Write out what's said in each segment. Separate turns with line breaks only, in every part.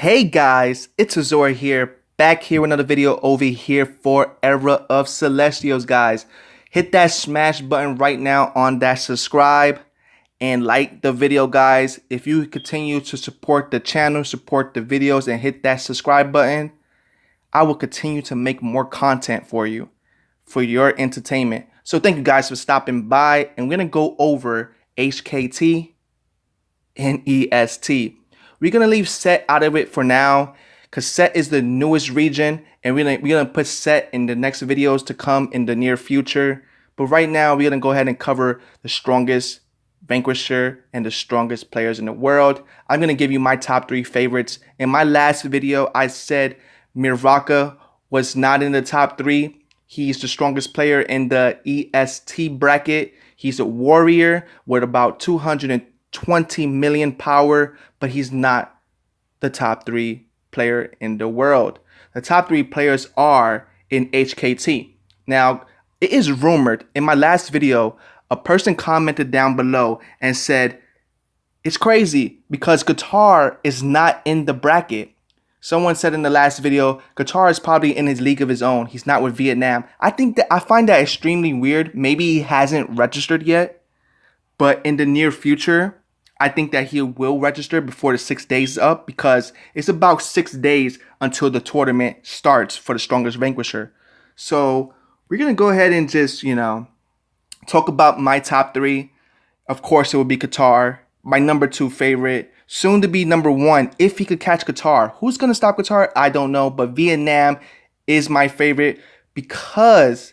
Hey guys, it's Azor here, back here with another video over here for Era of Celestials, guys. Hit that smash button right now on that subscribe and like the video, guys. If you continue to support the channel, support the videos, and hit that subscribe button, I will continue to make more content for you, for your entertainment. So thank you guys for stopping by, and we're going to go over HKT and EST. We're gonna leave Set out of it for now, because Set is the newest region, and we're gonna put Set in the next videos to come in the near future. But right now, we're gonna go ahead and cover the strongest Vanquisher and the strongest players in the world. I'm gonna give you my top 3 favorites. In my last video, I said Miraka was not in the top 3. He's the strongest player in the EST bracket. He's a warrior with about 220 million power, but he's not the top 3 player in the world. The top 3 players are in HKT. Now, it is rumored in my last video, a person commented down below and said, it's crazy because Qatar is not in the bracket. Someone said in the last video, Qatar is probably in his league of his own. He's not with Vietnam. I find that extremely weird. Maybe he hasn't registered yet, but in the near future, I think that he will register before the 6 days is up, because it's about 6 days until the tournament starts for the strongest Vanquisher. So we're going to go ahead and just, talk about my top 3. Of course, it would be Qatar, my number 2 favorite, soon to be number 1 if he could catch Qatar. Who's going to stop Qatar? I don't know, but Vietnam is my favorite because,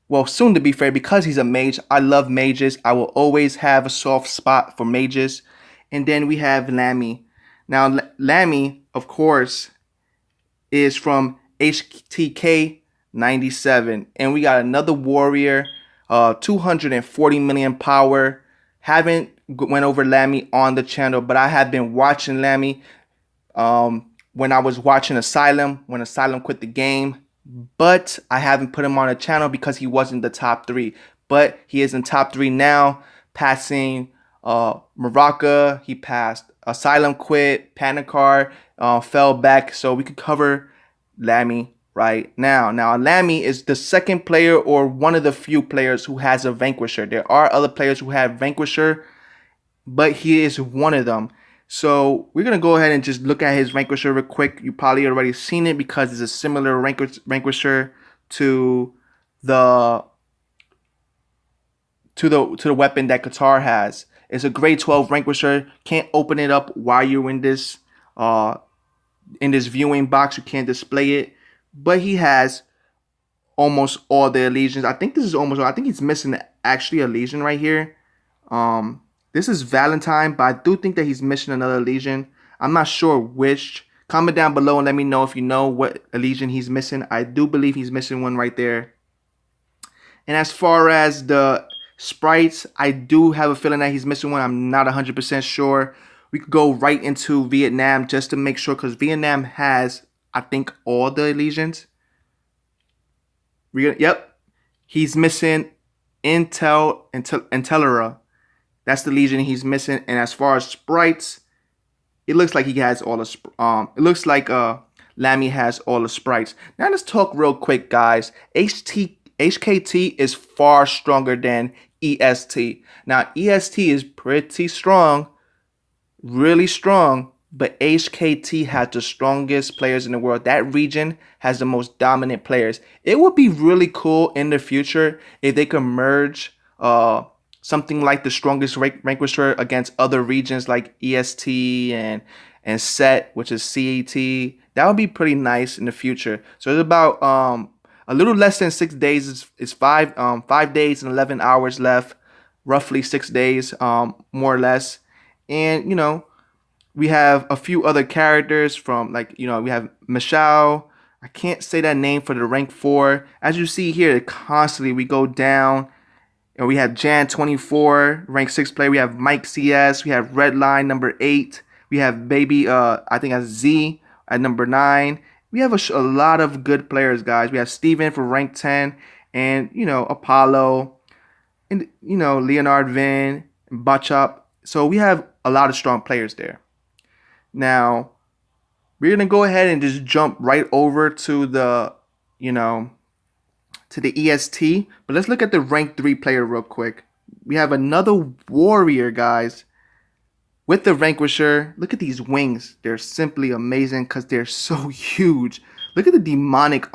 well, soon to be fair, because he's a mage. I love mages. I will always have a soft spot for mages. And then we have Lammy. Now, Lammy, of course, is from HTK 97. And we got another warrior, 240 million power. Haven't went over Lammy on the channel, but I have been watching Lammy when I was watching Asylum, when Asylum quit the game. But I haven't put him on a channel because he wasn't the top 3. But he is in top 3 now, passing Miraka. He passed Asylum, quit, Panicar, fell back. So we could cover Lammy right now. Now, Lammy is the second player, or one of the few players who has a Vanquisher. There are other players who have Vanquisher, but he is one of them. So we're going to go ahead and just look at his Vanquisher real quick. You probably already seen it because it's a similar Vanquisher to the weapon that Qatar has. It's a grade 12 Vanquisher. Can't open it up while you're in this viewing box. You can't display it. But he has almost all the legions. I think this is almost all. I think he's missing actually a legion right here. This is Valentine, but I do think that he's missing another legion. I'm not sure which. Comment down below and let me know if you know what legion he's missing. I do believe he's missing one right there. And as far as the sprites, I do have a feeling that he's missing one. I'm not 100% sure. We could go right into Vietnam just to make sure, because Vietnam has, I think, all the legions. Yep. He's missing Intellera. That's the legion he's missing. And as far as sprites, it looks like he has all the it looks like Lammy has all the sprites. Now let's talk real quick, guys. HKT is far stronger than EST. Now EST is pretty strong, really strong, but HKT has the strongest players in the world. That region has the most dominant players. It would be really cool in the future if they could merge something like the strongest Vanquisher against other regions like EST and Set, which is CET. That would be pretty nice in the future. So it's about a little less than 6 days. It's 5 days and 11 hours left, roughly 6 days, more or less. And we have a few other characters from, like, we have Michelle. I can't say that name for the rank 4. As you see here, constantly we go down. And we have Jan 24, rank 6 player. We have Mike CS. We have Redline number 8. We have Baby, I think that's Z at number 9. We have a lot of good players, guys. We have Steven for rank 10. And, Apollo. And, Leonard Vin, Bachop. So we have a lot of strong players there. Now, we're gonna go ahead and just jump right over to the, to the EST. But let's look at the rank 3 player real quick. We have another warrior, guys, with the Vanquisher. Look at these wings. They're simply amazing because they're so huge. Look at the demonic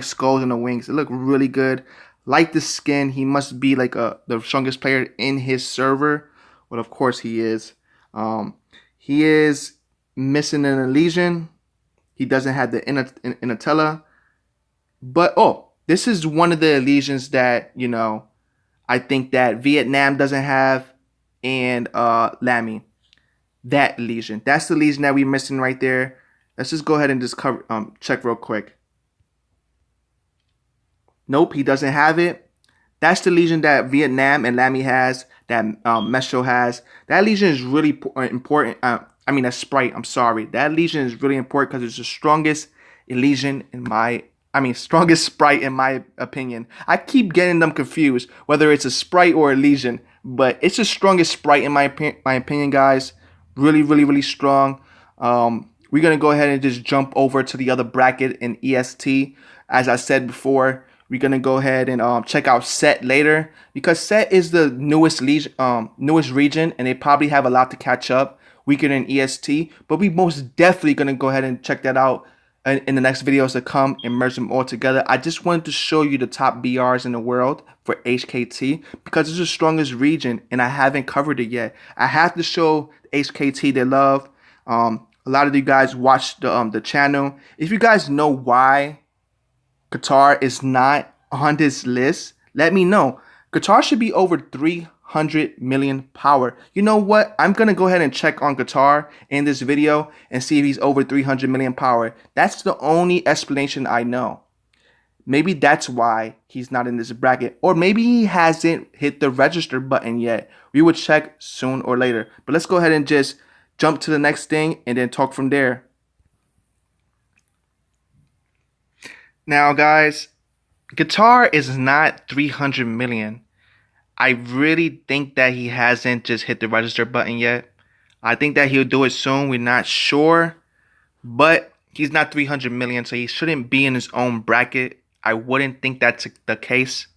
skulls on the wings. They look really good. Like the skin, he must be like the strongest player in his server. Well, of course he is. He is missing an Elysian. He doesn't have the Inatella. But this is one of the Elysians that I think that Vietnam doesn't have, and Lammy. That Elysian. That's the Elysian that we're missing right there. Let's just go ahead and just check real quick. Nope, he doesn't have it. That's the Legion that Vietnam and Lammy has, that Metro has. That Legion is really important. That Sprite, I'm sorry. That Legion is really important because it's the strongest Legion strongest Sprite in my opinion. I keep getting them confused, whether it's a Sprite or a Legion. But it's the strongest Sprite in my opinion, guys. Really, really, really strong. We're going to go ahead and just jump over to the other bracket in EST. As I said before, we're going to go ahead and check out Set later, because Set is the newest region, and they probably have a lot to catch up weaker than EST. But we most definitely going to go ahead and check that out in the next videos to come and merge them all together. I just wanted to show you the top BRs in the world for HKT because it's the strongest region and I haven't covered it yet. I have to show HKT their love. A lot of you guys watch the channel. If you guys know why Qatar is not on this list, let me know. Qatar should be over 300 million power. You know what? I'm going to go ahead and check on Qatar in this video and see if he's over 300 million power. That's the only explanation I know. Maybe that's why he's not in this bracket. Or maybe he hasn't hit the register button yet. We will check soon or later. But let's go ahead and just jump to the next thing and then talk from there. Now, guys, Qatar is not 300 million. I really think that he hasn't just hit the register button yet. I think that he'll do it soon. We're not sure. But he's not 300 million, so he shouldn't be in his own bracket. I wouldn't think that's the case.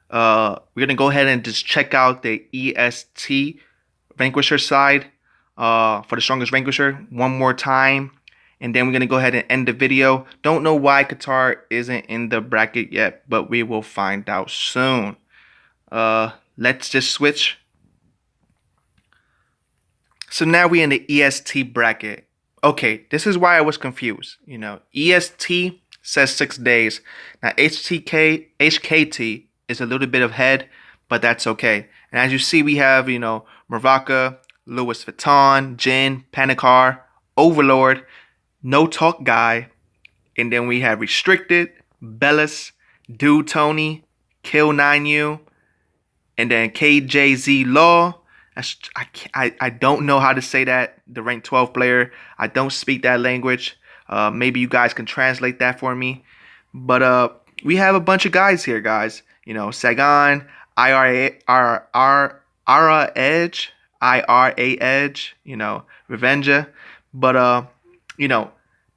We're going to go ahead and just check out the EST Vanquisher side for the strongest Vanquisher one more time. And then we're going to go ahead and end the video. Don't know why Qatar isn't in the bracket yet, but we will find out soon. Let's just switch. So now we're in the EST bracket. Okay, this is why I was confused. EST says 6 days. Now HKT is a little bit ahead, but that's okay. And as you see, we have, Mravaka, Louis Vuitton, Jin, Panikar, Overlord, No Talk Guy, and then we have Restricted, Bellis, Dude Tony, Kill 9U, and then KJZ Law. I don't know how to say that, the rank 12 player. I don't speak that language. Maybe you guys can translate that for me. But we have a bunch of guys here, guys. Sagan, IRA Edge, Revenger. But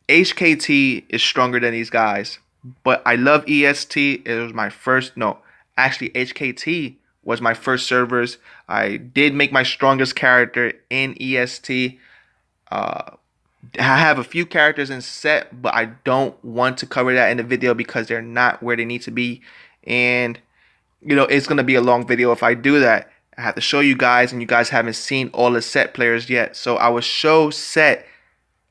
HKT is stronger than these guys. But I love EST. It was my first. No, actually HKT was my first servers. I did make my strongest character in EST. I have a few characters in Set, but I don't want to cover that in the video because they're not where they need to be. And, it's going to be a long video if I do that. I have to show you guys, and you guys haven't seen all the Set players yet. So I will show Set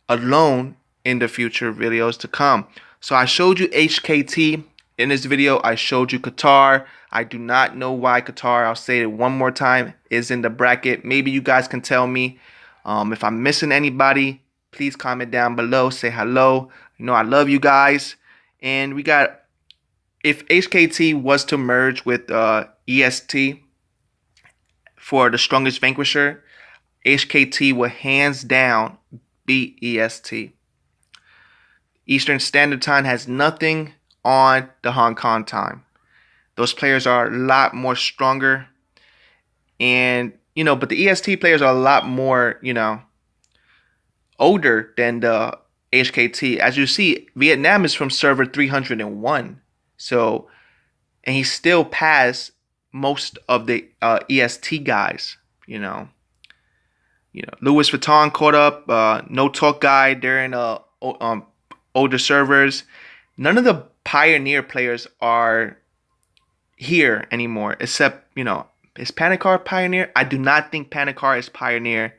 alone in the future videos to come. So I showed you HKT in this video. I showed you Qatar. I do not know why Qatar, I'll say it one more time, is in the bracket. Maybe you guys can tell me. If I'm missing anybody, please comment down below. Say hello. I love you guys. And we got, if HKT was to merge with EST for the strongest Vanquisher, HKT will hands down beat EST. Eastern Standard Time has nothing on the Hong Kong time. Those players are a lot more stronger. And, but the EST players are a lot more, older than the HKT. As you see, Vietnam is from server 301. So, and he still passed most of the EST guys, you know. Louis Vuitton caught up, no talk guy during older servers. None of the Pioneer players are here anymore, except, is Panikar Pioneer? I do not think Panikar is Pioneer.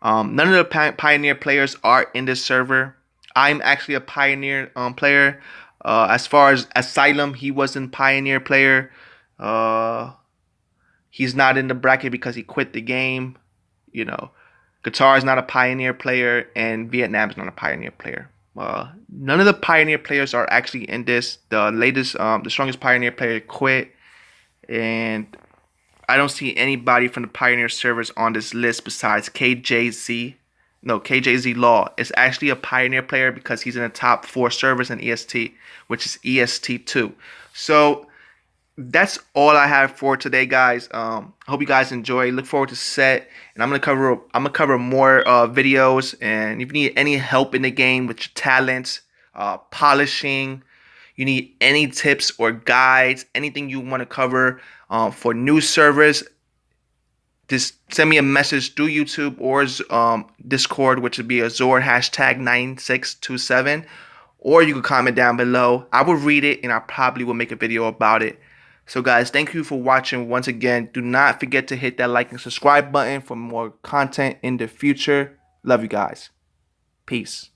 None of the Pioneer players are in this server. I'm actually a Pioneer player. As far as Asylum, he wasn't Pioneer player. He's not in the bracket because he quit the game. Qatar is not a Pioneer player, and Vietnam is not a Pioneer player. None of the Pioneer players are actually in this. The strongest Pioneer player quit, and I don't see anybody from the Pioneer servers on this list besides KJZ. No, KJZ Law is actually a Pioneer player because he's in the top 4 servers in EST, which is EST2. So that's all I have for today, guys. Hope you guys enjoy. Look forward to set, and I'm gonna cover more videos. And if you need any help in the game with your talents, polishing, you need any tips or guides, anything you want to cover for new servers, just send me a message through YouTube or Discord, which would be Azor #9627, or you can comment down below. I will read it, and I probably will make a video about it. So guys, thank you for watching once again. Do not forget to hit that like and subscribe button for more content in the future. Love you guys. Peace.